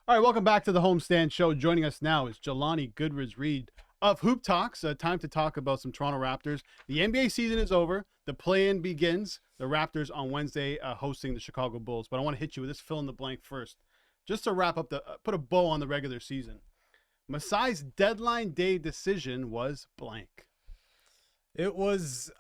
All right, welcome back to the Homestand Show. Joining us now is Jelani Goodridge-Reid of Hoop Talks. Time to talk about some Toronto Raptors. The NBA season is over. The play-in begins. The Raptors on Wednesday hosting the Chicago Bulls. But I want to hit you with this fill in the blank first, just to wrap up put a bow on the regular season. Masai's deadline day decision was blank. It was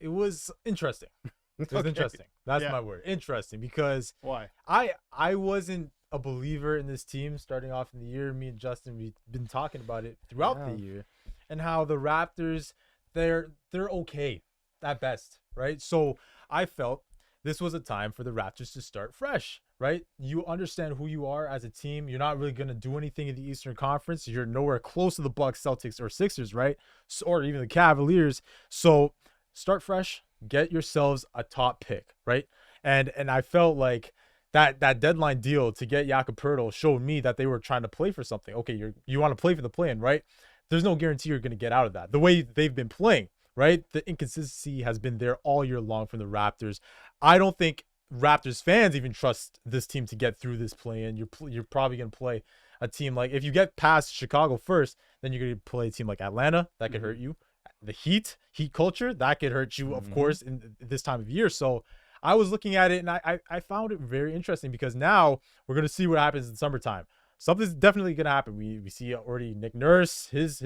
interesting. It was interesting. That's my word. Interesting, because Why? I wasn't a believer in this team starting off in the year. Me and Justin, we've been talking about it throughout the year, and how the Raptors, they're okay at best, right? So I felt this was a time for the Raptors to start fresh, right? You understand who you are as a team. You're not really going to do anything in the Eastern Conference. You're nowhere close to the Bucks, Celtics, or Sixers, right? So, or even the Cavaliers. So start fresh. Get yourselves a top pick, right? And I felt like that deadline deal to get Jakob Poeltl showed me that they were trying to play for something. Okay, you want to play for the play-in, right? There's no guarantee you're going to get out of that. The way they've been playing, right? The inconsistency has been there all year long from the Raptors. I don't think Raptors fans even trust this team to get through this play-in. You're probably going to play a team like, if you get past Chicago first, then you're going to play a team like Atlanta. That could hurt you. The heat culture, that could hurt you, of course, in this time of year. So I was looking at it, and I found it very interesting, because now we're going to see what happens in summertime. Something's definitely going to happen. We see already Nick Nurse, his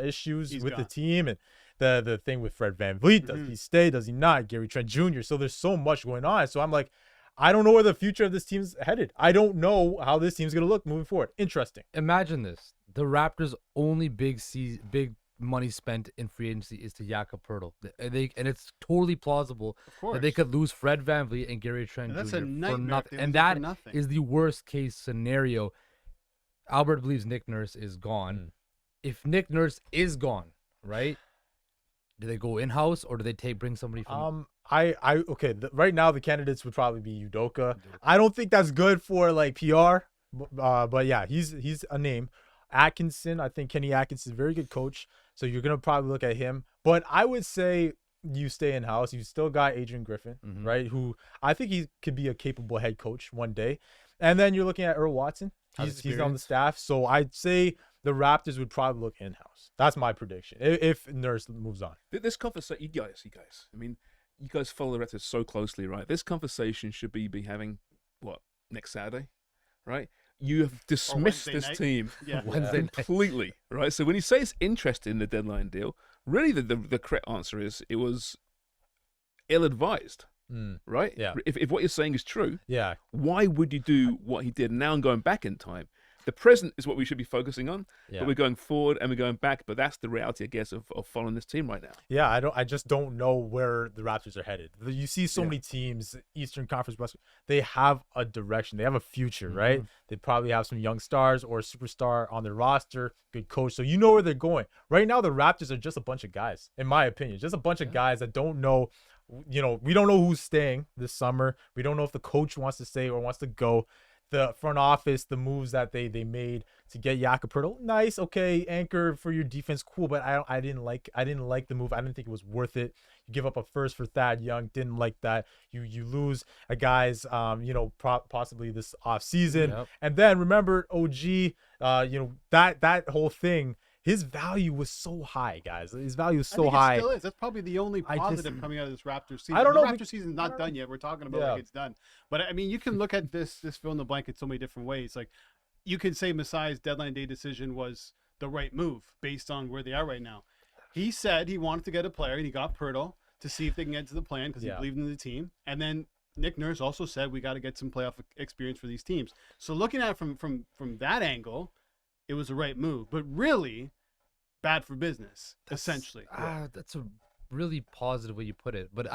issues with the team, and the thing with Fred VanVleet. Does he stay? Does he not? Gary Trent Jr. So there's so much going on. So I'm like, I don't know where the future of this team's headed. I don't know how this team's going to look moving forward. Interesting. Imagine this. The Raptors' only big money spent in free agency is to Jakob Poeltl. And it's totally plausible that they could lose Fred VanVleet and Gary Trent Jr. for nothing. And that is the worst case scenario. Albert believes Nick Nurse is gone. If Nick Nurse is gone, right? Do they go in-house, or do they bring somebody from right now the candidates would probably be Udoka. I don't think that's good for like PR. But yeah, he's a name. Atkinson, I think Kenny Atkinson is a very good coach, so you're gonna probably look at him. But I would say you stay in house. You still got Adrian Griffin, right? Who I think he could be a capable head coach one day. And then you're looking at Earl Watson. He's on the staff, so I'd say the Raptors would probably look in house. That's my prediction if Nurse moves on. This conversation, you guys. I mean, you guys follow the Raptors so closely, right? This conversation should be having next Saturday, right? You have dismissed this team completely, right? So when you say it's interested in the deadline deal, really the correct answer is it was ill-advised, right? Yeah. If what you're saying is true, yeah, why would you do what he did? Now I'm going back in time. The present is what we should be focusing on, but we're going forward and we're going back. But that's the reality, I guess, of following this team right now. Yeah, I just don't know where the Raptors are headed. You see so many teams, Eastern Conference, West, they have a direction. They have a future, right? They probably have some young stars or a superstar on their roster, good coach. So you know where they're going. Right now, the Raptors are just a bunch of guys, in my opinion. Just a bunch of guys that don't know. We don't know who's staying this summer. We don't know if the coach wants to stay or wants to go. The front office, the moves that they made to get Jakob Poeltl, nice, okay, anchor for your defense, cool, but I didn't like the move. I didn't think it was worth it. You give up a first for Thad Young, didn't like that. You lose a guy's possibly this off season, and then remember OG, that whole thing. His value was so high, guys. His value is so high. It still is. That's probably the only positive coming out of this Raptors season. I don't know. The Raptors season's not done yet. We're talking about like it's done. But I mean, you can look at this fill in the blank in so many different ways. Like, you could say Masai's deadline day decision was the right move based on where they are right now. He said he wanted to get a player, and he got Poeltl to see if they can get to the plan because he believed in the team. And then Nick Nurse also said we got to get some playoff experience for these teams. So looking at it from that angle, it was the right move. But really, bad for business, essentially. That's a really positive way you put it. But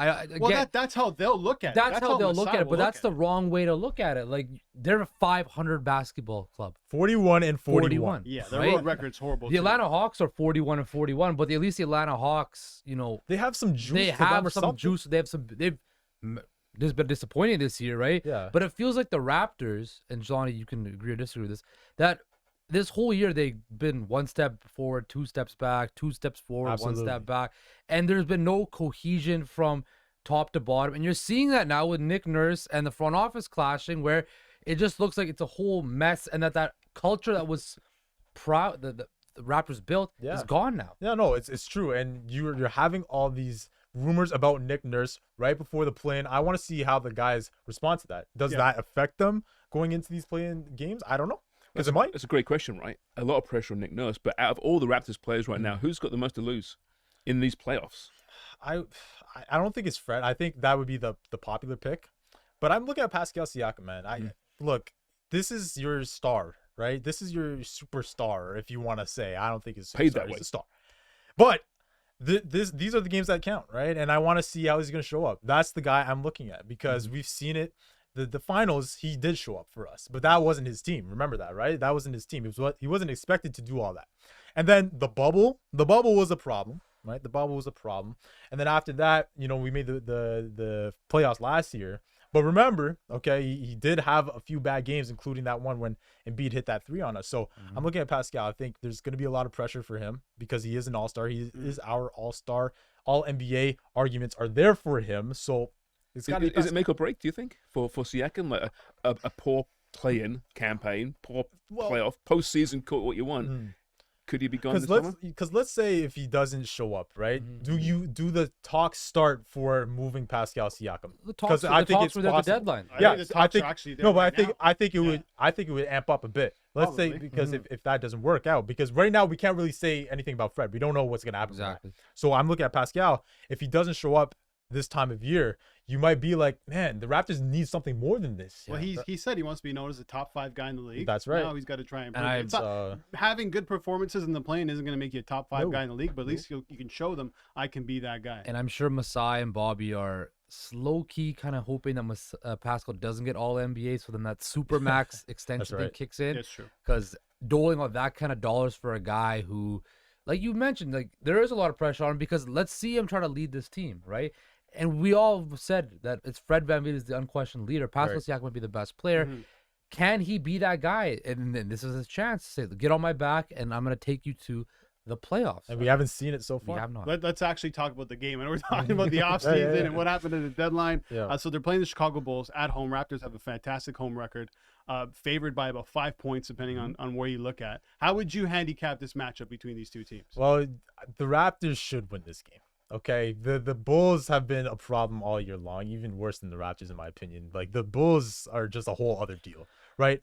that's how they'll look at it. That's how they'll look at it. But that's the wrong way to look at it. Like, they're a 500 basketball club. 41 and 41. Yeah, their road record's horrible. The Atlanta Hawks are 41 and 41, but at least the Atlanta Hawks, they have some juice. They have some juice. There's been disappointing this year, right? Yeah. But it feels like the Raptors, and Johnny, you can agree or disagree with this, that this whole year they've been one step forward, two steps back, two steps forward, one step back. And there's been no cohesion from top to bottom. And you're seeing that now with Nick Nurse and the front office clashing, where it just looks like it's a whole mess, and that culture that was proud the Raptors built is gone now. Yeah, no, it's true, and you're having all these rumors about Nick Nurse right before the play-in. I want to see how the guys respond to that. Does that affect them going into these play-in games? I don't know. Because it might. It's a great question, right? A lot of pressure on Nick Nurse, but out of all the Raptors players right now, who's got the most to lose in these playoffs? I don't think it's Fred. I think that would be the popular pick. But I'm looking at Pascal Siakam, man. Look, this is your star, right? This is your superstar, if you want to say. I don't think it's paid that way. He's a star. But these are the games that count, right? And I want to see how he's going to show up. That's the guy I'm looking at because we've seen it. The finals, he did show up for us, but that wasn't his team. Remember that, right? That wasn't his team. He wasn't expected to do all that. And then the bubble was a problem, right? The bubble was a problem. And then after that, we made the playoffs last year. But remember, okay, he did have a few bad games, including that one when Embiid hit that 3 on us. So I'm looking at Pascal. I think there's going to be a lot of pressure for him because he is an all-star. He is our all-star. All NBA arguments are there for him. So it's got to be. Is it make or break, do you think, for Siakam? Like a poor play-in campaign, poor playoff, postseason, call it what you want. Could he be gone this summer? Because let's say if he doesn't show up, right? Do the talks start for moving Pascal Siakam? Because I think it's possible. The deadline. I think it would amp up a bit. Let's say because if that doesn't work out, because right now we can't really say anything about Fred. We don't know what's going to happen. Exactly. So I'm looking at Pascal. If he doesn't show up this time of year, you might be like, man, the Raptors need something more than this. Well, he said he wants to be known as a top 5 guy in the league. That's right. Now he's got to try and prove it. Having good performances in the play-in isn't going to make you a top 5 guy in the league, but at least you can show them I can be that guy. And I'm sure Masai and Bobby are low-key kind of hoping that Pascal doesn't get all NBA, so then that Supermax extension thing kicks in. That's true. Because doling out that kind of dollars for a guy who, like you mentioned, like there is a lot of pressure on him because let's see him try to lead this team, right? And we all said that it's Fred VanVleet is the unquestioned leader. Pascal Siakam would be the best player. Can he be that guy? And then this is his chance to say, get on my back, and I'm going to take you to the playoffs. And we haven't seen it so far. We have not. Let's actually talk about the game. And we're talking about the offseason and what happened at the deadline. So they're playing the Chicago Bulls at home. Raptors have a fantastic home record, favored by about 5 points, depending on where you look at. How would you handicap this matchup between these two teams? Well, the Raptors should win this game. Okay, the Bulls have been a problem all year long, even worse than the Raptors in my opinion. Like the Bulls are just a whole other deal, right?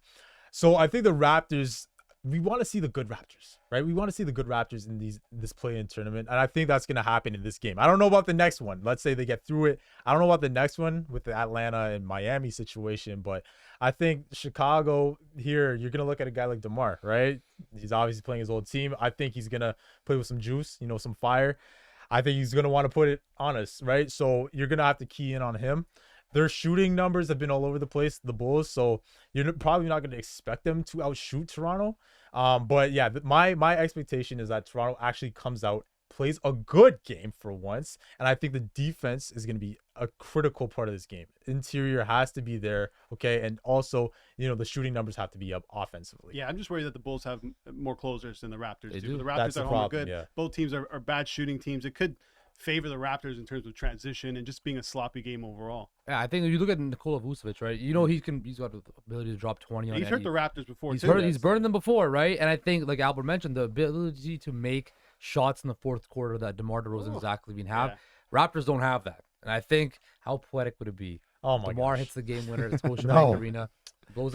So I think the Raptors, we want to see the good Raptors, right? We want to see the good Raptors in this play-in tournament, and I think that's going to happen in this game. I don't know about the next one. Let's say they get through it. I don't know about the next one with the Atlanta and Miami situation, but I think Chicago here, you're going to look at a guy like DeMar, right? He's obviously playing his old team. I think he's going to play with some juice, some fire. I think he's going to want to put it on us, right? So you're going to have to key in on him. Their shooting numbers have been all over the place, the Bulls, so you're probably not going to expect them to outshoot Toronto. But yeah, my expectation is that Toronto actually comes out, plays a good game for once, and I think the defense is going to be a critical part of this game. Interior has to be there, okay, and also the shooting numbers have to be up offensively. Yeah, I'm just worried that the Bulls have more closers than the Raptors They do. do. The Raptors That's at the home problem, are good. yeah. Both teams are bad shooting teams. It could favor the Raptors in terms of transition and just being a sloppy game overall. Yeah, I think if you look at Nikola Vucevic, right? He's got the ability to drop 20 on He's hurt the Raptors before. He's burned them before, right? And I think, like Albert mentioned, the ability to make shots in the fourth quarter that DeMar DeRozan and Zach LaVine have. Yeah. Raptors don't have that. And I think, how poetic would it be? Oh my DeMar hits the game winner at Scotiabank Arena. Blows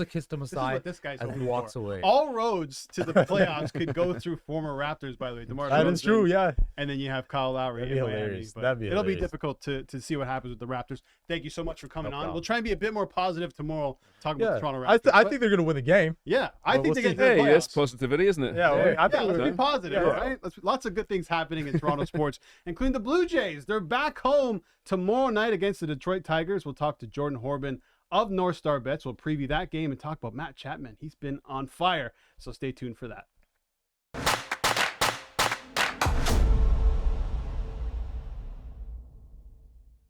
a kiss to Masai this guy's as he walks away. All roads to the playoffs could go through former Raptors, by the way. DeMar that is true, yeah. And then you have Kyle Lowry. That'd be hilarious. It'll be difficult to see what happens with the Raptors. Thank you so much for coming on. We'll try and be a bit more positive tomorrow talking about the Toronto Raptors. I think they're going to win the game. Yeah, I think they get to the playoffs. That's positivity, isn't it? Yeah, I think let's be positive, right? Lots of good things happening in Toronto sports, including the Blue Jays. They're back home tomorrow night against the Detroit Tigers. We'll talk to Jordan Horbin of North Star Bets. We'll preview that game and talk about Matt Chapman. He's been on fire, so stay tuned for that.